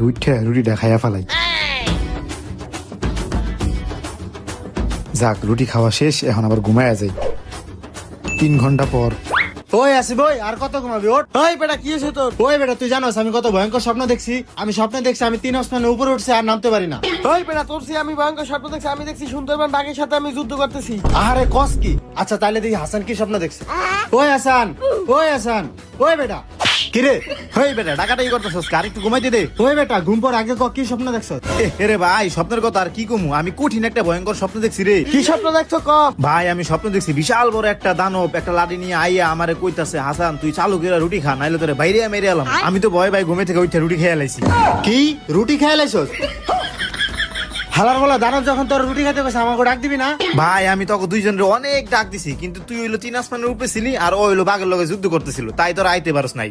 থেকে উঠে রুটিটা খাইয়া ফেলাই। যাক, রুটি খাওয়া শেষ, এখন আবার ঘুমায়া যাই। 3 ঘন্টা পর। ওই আসি বই, আর কত ঘুমাবি? ওঠ। ওই বেটা, কি হয়েছে তোর? ওই বেটা, তুই জানোস আমি কত ভয়ঙ্কর স্বপ্ন দেখছি? আমি স্বপ্নে দেখছি আমি 3 আসমানের উপরে উঠছি আর নামতে পারি না। ওই বেটা, তোর চেয়ে আমি ভয়ঙ্কর স্বপ্ন দেখছি। আমি দেখছি সুন্দরবন বাঘের সাথে আমি যুদ্ধ করতেছি। আরে কস কি? আচ্ছা তাইলে দেখি হাসান কি স্বপ্ন দেখছে। ওই হাসান, ওই হাসান, ওই বেটা। কিরে ওই বেটা ডাকাটাই করতেছস, আর একটু ঘুমাইতে দে। ওই বেটা, ঘুম পর আগে কি স্বপ্ন দেখছ? রে ভাই, স্বপ্নের কথা আর কি কমু, আমি কঠিন একটা ভয়ঙ্কর স্বপ্ন দেখছি রে। কি স্বপ্ন দেখছো ক? ভাই আমি স্বপ্ন দেখছি বিশাল বড় একটা দানব একটা লাঠি নিয়ে আইয়া আমারে কইতাছে, হাসান তুই চালু করে রুটি খা, নাইলে তোরে বাইরে মেরে এলাম। আমি তো ভয় ভাই ঘুমে থেকে উঠে রুটি খেয়ে লাইছি। কি রুটি খেয়ে লাইছস? হালার বলা দানব যখন তোর রুটি খেতে গেছে আমাকে ডাক দিবি না? ভাই আমি তোকে দুইজনের অনেক ডাক দিছি, কিন্তু তুই হইলো 3 আসমানের উপরে ছিলি আর ও হইলো বাঘের লগে যুদ্ধ করতেছিল, তাই তোর আইতে পারস নাই।